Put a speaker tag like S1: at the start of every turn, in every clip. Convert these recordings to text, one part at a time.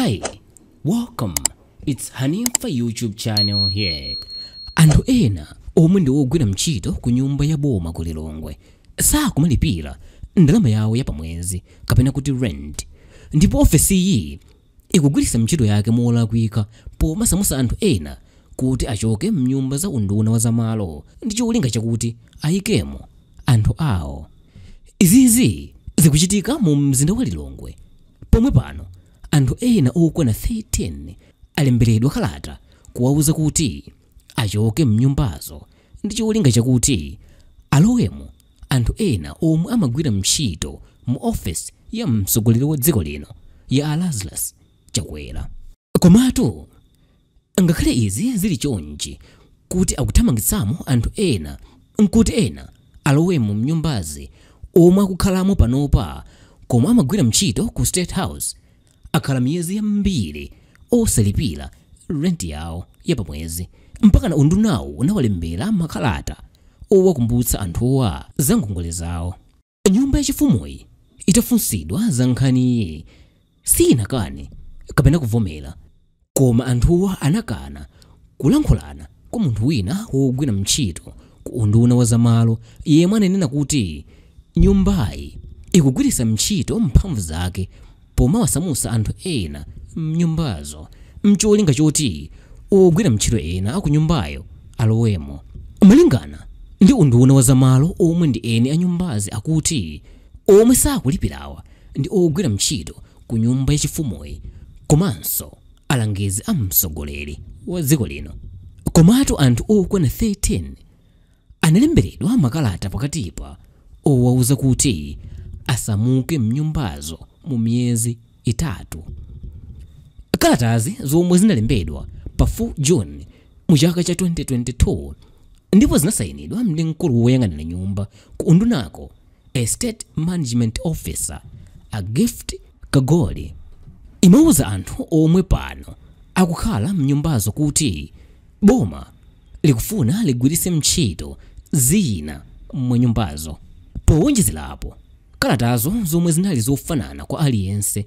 S1: Hi, welcome. It's Hanifa YouTube channel here. Anthu ena omwe ndi ogwira ntchito ku nyumba ya boma ku Lilongwe sakumalipira ndalama yawo ya pamwezi kapena kuti rent. Ndipo ofesi iyi ikugwiritsa ntchito yake molakwika pomasamusa anthu ena kuti achoke mnyumba za unduna wa zamalo ndi cholinga chakuti ayikemo anthu awo. Izizi zikuchitika mu mzinda wa Lilongwe. Pomwe pano anthu ena okwana 13 alemberedwa kalata kuwauza kuti achoke mnyumbazo ndi cholinga chakuti alowemo anthu ena omwe amagwira ntchito mu office ya mtsogoleri wa dziko lino ya Lazarus Chakwera. Komatu ngakhale izi zili chonchi kuti akuthamangitsamo anthu ena nkuti ena alowemo mnyumbazi omwe akukhalamo panopa koma amagwira ntchito ku State House akhala miyezi yambiri osalipira rent yawo ya pamwezi mpaka na undunawo unawalembera makalata owakumbutsa anthuwa za ngongole zawo. Nyumba yachifumuyi itafunsidwa za nkhaniyi sinakane kapena kuvomera, koma anthuwa anakana kulankhulana kwa munthu wina wogwira ntchito ku unduna wa zamalo yemwe ananena kuti nyumbayi ikugwiritsa ntchito mphamvu zake pomasamusa anthu ena mnyumbazo mcholinga choti ogwira ntchito ena akunyumbayo alowemo. Malingana ndi unduna wa zamalo omwe ndi eni a nyumbazi akuti omwe sakulipirawa ndi ogwira ntchito ku nyumba yachifumuyi komanso alangizi a mtsogoleri wa dziko lino. Komatu anthu okwana 13 analemberedwa makalata pakatipa owauza kuti asamuke mnyumbazo mu miyezi itatu. Kalatazi zomwe zinalembedwa pa 4 June mu chaka cha 2022 ndipo zinasayinidwa ndi mkulu woyang'anira nyumba ku undunako a State Management Officer a gift Ngongole. Imauza anthu omwe pano akukhala mnyumbazo kuti boma likufuna ligwiritse ntchito zina mu nyumbazo. Powonjezerapo kalatazo zomwe zinali zofanana kwa aliyense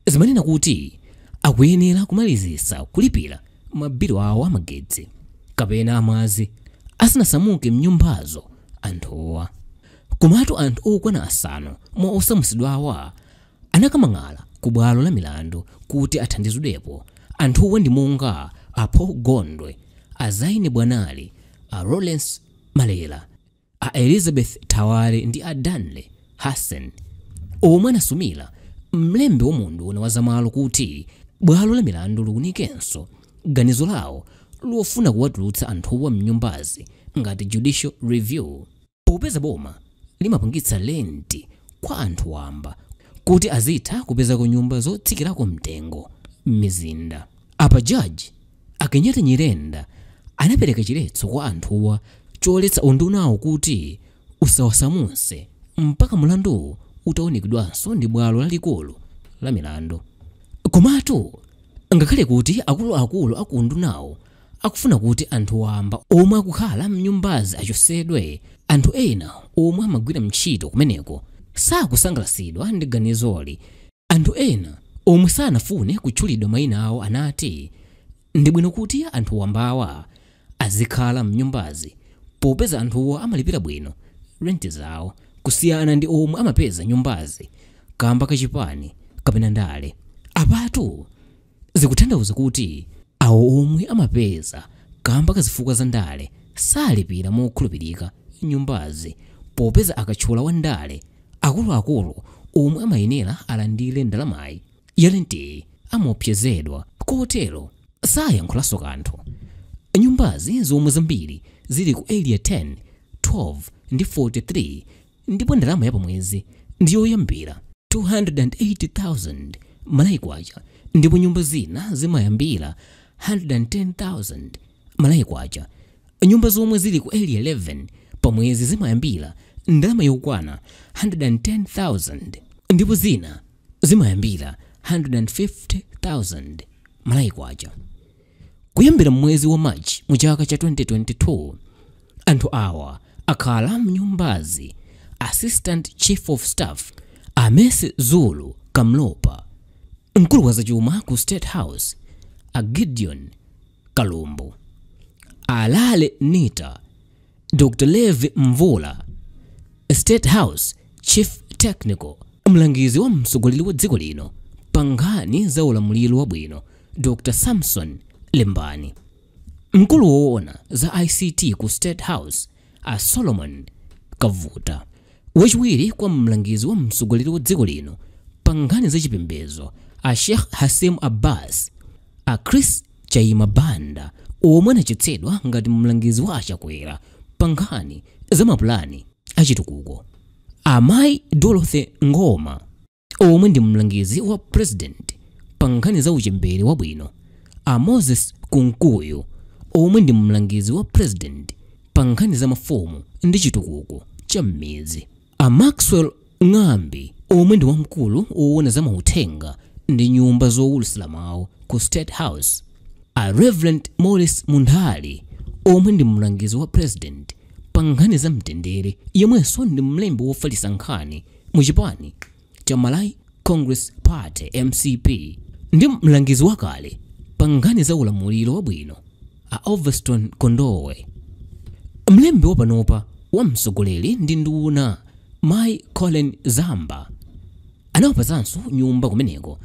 S1: zimanena kuti akuyenera kumalizisa kulipira mabilo awo amagetsi kapena amazi asanasamuke mnyumbazo anthuwa. Komatu anthu okwana asanu mwa osamusidwawa anakamang'ala ku bwalo la milandu kuti athandizidwepo. Anthuwa ndi monga apo Gondwe, azaine bwanali, a Lawrence Malela, a Elizabeth Tawale ndi a Danle Hassan omwe anasumira mlembi wa unduna wa zamalo kuti bwalo la milandu lukunikenso ganizo lawo lofuna kuwatulutsa anthuwa mnyumbazi ngati judicial review. Popeza boma limapangitsa lenti kwa anthu wamba kuti azitha kupeza ku nyumba zotsikirako mtengo mmizinda. Apa judge Akenyete Nyirenda anapereka chiletso kwa anthuwa choletsa undunawo kuti usawasamuse mpaka mulandu utaonekedwanso ndi bwalo lalikulu la milandu. Komatu ngakhale kuti akuluakulu aku undunawo akufuna kuti anthu wamba omwe akukhala mnyumbazi achosedwe, anthu ena omwe amagwira ntchito kumeneko sakusangalatsidwa ndi ganizoli. Anthu ena omwe sanafune kutchulidwa mayina awo anati ndi bwino kuti anthu wambawa azikhala mnyumbazi popeza anthuwa amalipira bwino rent zawo kusiyana ndi omwe amapeza nyumbazi kamba kachipani kapena ndale. Apatu zikutanthauza kuti awo omwe amapeza kamba kazifukwa za ndale salipira mokhulupirika nyumbazi popeza akatchula wa ndale akuluakulu omwe amayenera alandire ndalamayi ya renti amaopsezedwa kotero sayankhulanso kanthu. Nyumbazi zomwe zambiri zili ku area 10, 12 ndi 43 ndipo ndalama ya pamwezi ndiyoyambira 280,000 Malawi Kwacha ndipo nyumba zina zimayambira 110,000 Malawi Kwacha. Nyumba zomwe zili ku area 11 pamwezi zimayambira ndalama yokwana 110,000 ndipo zina zimayambira 150,000 Malawi Kwacha. Kuyambira mwezi wa March mu chaka cha 2022 anthu awa akhala mnyumbazi Assistant Chief of Staff Amese Zulu Kamlopa, mkulu wa zachuma ku State House a Gideon Kalumbu, alale Nita Dr. Levi Mvula, State House Chief Technical, mlangizi wa msogoleli wa dziko lino pangani za ulamuliro wabwino Dr. Samson Lembani, mkulu woona za ICT ku State House a Solomon Kavuta, wachiwiri kwa mlangizi wa msogoleli wa dziko lino pangani za chipembedzo a Sheikh Hasim Abbas, a Chris Chaima Banda omwe anachotsedwa ngati mlangizi wa Chakwera pangani za mapulani achitukuko, amayi Dorothy Ngoma omwe ndi mlangizi wa president pangani za uchembere wabwino, a Moses Kunkuyu omwe ndi mlangizi wa president pangani za mafumu ndi chitukuko cha mmidzi, a Maxwell Ng'ambi omwe ndi wamkulu woona za mauthenga ndi nyumba zowulutsira mawu ku State House, a Reverend Morris Mundhali omwe ndi mlangizi wa president pangani za mtendere yemwenso ndi mlembi wofalitsa nkhani mu chipani cha Malawi Congress Party MCP ndi mlangizi wakale pangani za ulamuliro wabwino a Overston Kondowe. Mlembi wapanopa wa msogoleli ndi nduna Mai Colin Zamba anawapatsanso nyumba kumeneko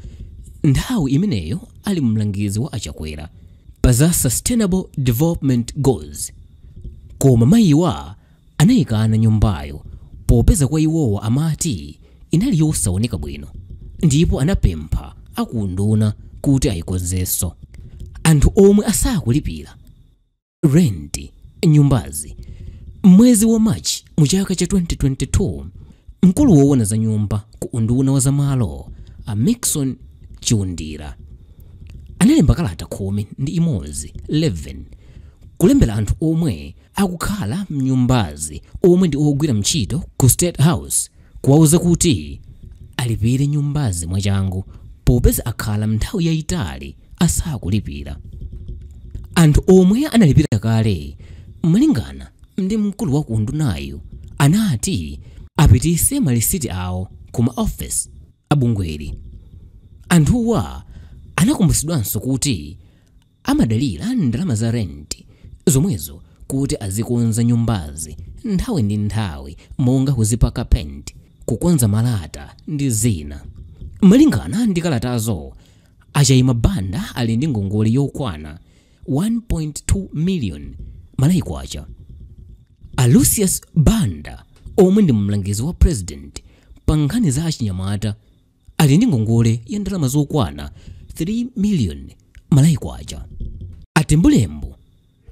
S1: nthawi imeneyo ali mlangizi wa Chakwera pa za Sustainable Development Goals, koma mayiwa anayikana nyumbayo popeza kwa iwowa amati inali yosaoneka bwino ndipo anapempha akunduna kuti ayikonzenso. Anthu omwe asakulipira rent nyumbazi mwezi wa March mu chaka cha 2022, mkulu woona za nyumba ku unduna wa zamalo a Mixon Chiundira analemba kalata 11 kulembera anthu omwe akukhala mnyumbazi omwe ndi ogwira ntchito ku State House kuwauza kuti alipire nyumbazi mwachangu popeza akhala nthawi yayitali asakulipira. Anthu omwe analipira kale malingana ndi mkulu wa kundunayo anati apitise malisiti awo kuma office abungweri. Anthuwa anakumbutsidwanso kuti amadalira ndalama za rent zomwezo kuti azikonza nyumbazi nthawi ndi nthawi monga kuzipaka paint, kukonza malata ndi zina. Malingana ndi kalatazo Chaima Banda ali ndi ngongole yokwana 1.2 million Malawi Kwacha. A Lucius Banda omwe ndi mlangizi wa president pangani za achinyamata ali ndi ngongole ya ndalama zokwana 3 million Malawi Kwacha. Atembulembo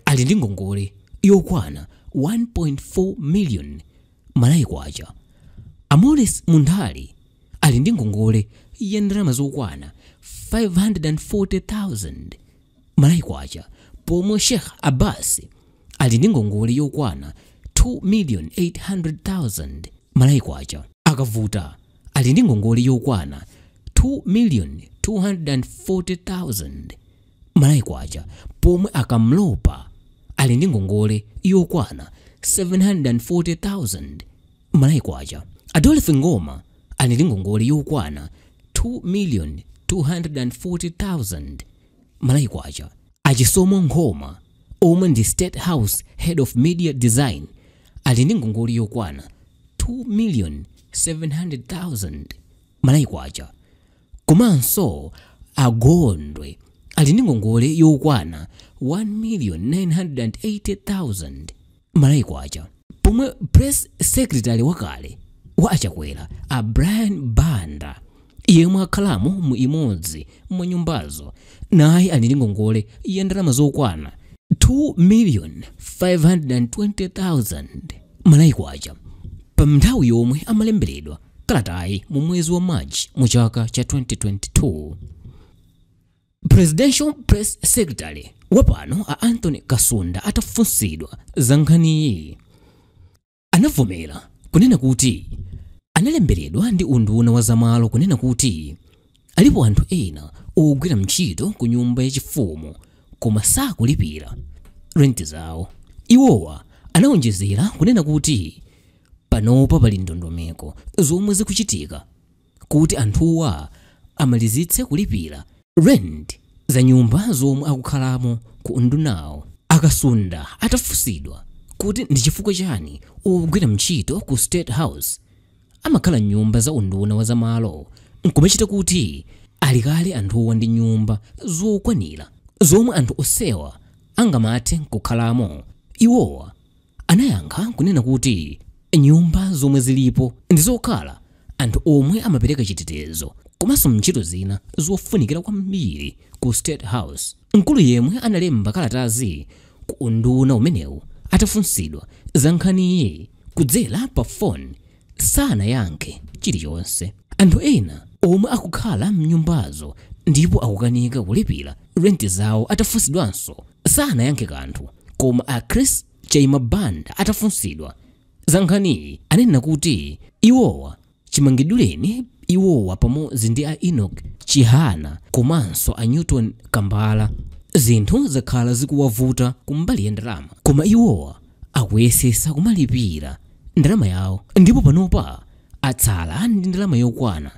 S1: ali ndi ngongole yokwana 1.4 million Malawi Kwacha. Morris Mundhali ali ndi ngongole ya ndalama zokwana 540,000 Malawi Kwacha, pomwe Sheikh Abbas ali ndi ngongole yokwana 2,800,000 Malawi Kwacha. Akavuta ali ndi ngongole yokwana 2,240,000 Malawi Kwacha, pomwe akamlopa ali ndi ngongole yokwana 740,000 Malawi Kwacha. Adolphe Ngoma ali ndi ngongole yokwana 2,240,000 Malawi Kwacha. Achisomo Ngoma omwe ndi State House Head of Media Design ali ndi ngongole yokwana 2,700,000 Malawi Kwacha. Komanso Agondwe ali ndi ngongole yokwana 1,980,000 Malawi Kwacha, pomwe press secretary wakale wa Chakwera a Brian Banda yemwe akhalamo mu imodzi mwa nyumbazo naye ali ndi ngongole ya ndalama zokwana 2,520,000 Malawi Kwacha pa nthawi yomwe amalemberedwa kalatayi mu mwezi wa March mu chaka cha 2022. Presidential Press Secretary wapano a Anthony Kasunda atafunsidwa za nkhaniyi anavomera kunena kuti analemberedwa ndi unduna wa zamalo kunena kuti alipo anthu ena ogwira ntchito ku nyumba yachifumu koma sakulipira rent zawo. Iwowa anawonjezera kunena kuti panopa pali ndondomeko zomwe zikuchitika kuti anthuwa amalizitse kulipira rent za nyumba zomwe akukhalamo ku undunawo. Akasunda atafunsidwa kuti ndi chifukwa chani ogwira ntchito ku State House amakhala nyumba za unduna wa zamalo, nkumachita kuti alikale anthuwa ndi nyumba zokwanira zomwe anthu osewa angamathe kukhalamo. Iwowa anayankha kunena kuti nyumba zomwe zilipo ndi zokhala anthu omwe amapereka chitetezo komanso ntchito zina zofunikira kwambiri ku State House. Mkulu yemwe analemba kalatazi ku unduna umenewu atafunsidwa za nkhaniyi kudzera pa phone sanayankhe chilichonse. Anthu ena omwe akukhala mnyumbazo ndipo akukanika kulipira rent zawo atafunsidwanso sanayankhe kanthu, koma a Chris Chaima Banda atafunsidwa za nkhaniyi anena kuti iwowa chimangiduleni iwowa pamodzi ndi a Enoch Chihana komanso a Newton Kambala zinthu zakhala zikuwavuta kumbali ya ndalama, koma iwowa akuyesesa kumalipira ndalama yawo, ndipo panopa atsala ndi ndalama yokwana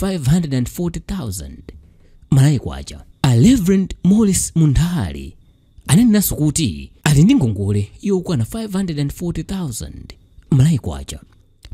S1: 540,000 Malawi kwacha. A Reverend Morris Mundhali anenanso kuti ali ndi ngongole yokwana 540,000 Malawi kwacha.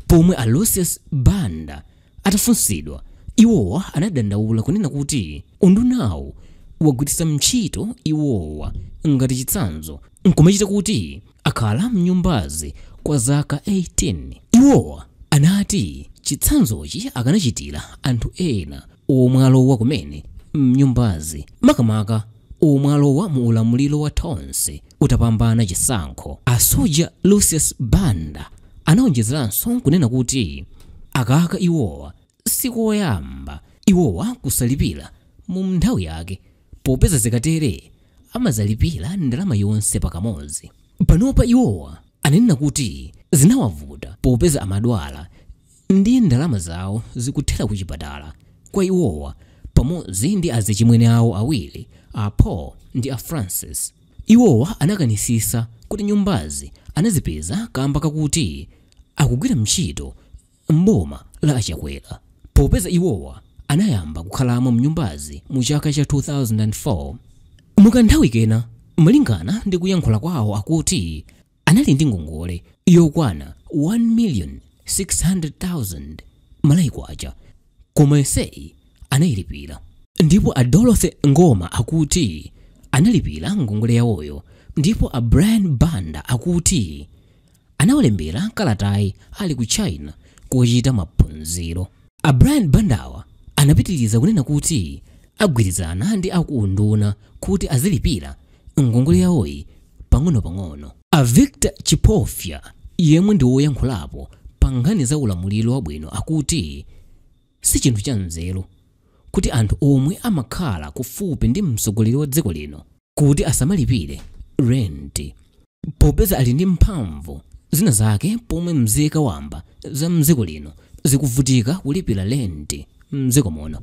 S1: Pomwe a Lucius Banda atafunsidwa, iwowa anadandaula kunena kuti undunawo wagwiritsa ntchito iwowa ngati chitsanzo, nkumachita kuti akhala mnyumbazi kwa zaka 18. Iwowa anati chitsanzochi akanachitira anthu ena omwe alowa kumene mnyumbazi, makamaka omwe alowa mu ulamuliro wa tonse utapambana chisankho. Asoja Lucius Banda anaonjezeranso kunena kuti akaka iwowa sikoyamba iwowa kusalipira mu nthawi yake, popeza zikatere amazalipira ndalama yonse pakamodzi. Panopa iwowa anena kuti zinawavuta popeza amadwala ndi ndalama zawo zikuthera kuchipatala kwa iwowa pamodzi ndi azichimwene awo awiri, a Paul ndi a Francis. Iwowa anakanisisa kuti nyumbazi anazipeza kamba kakuti akugwira ntchito mboma la Chakwera, popeza iwowa anayamba kukhalamo mnyumbazi mu chaka cha 2004. Mukanthawi kena malingana ndi kuyankhula kwawo akuti anali ndi ngongole yokwana 1,600,000 Malawi kwacha, koma yonseyi anayilipira. Ndipo a Dorothy Ngoma akuti analipira ngongole yawoyo, ndipo a Brian Banda akuti anawalembera kalatayi ali ku China kuchita maphunziro. A Brian Bandawa anapitiriza kunena kuti agwirizana ndi akuunduna kuti azilipira ngongole yawoyi pang'ono-pang'ono. A Victor Chipofya yemwe ndi woyankhulapo pa nkhani za ulamuliro wabwino akuti si chinthu cha nzeru kuti anthu omwe amakhala kufupi ndi mtsogoleri wa dziko lino kuti asamalipire rent, popeza ali ndi mphamvu zina zake, pomwe mzika wamba za mdziko lino zikuvutika kulipira rent mdziko muno.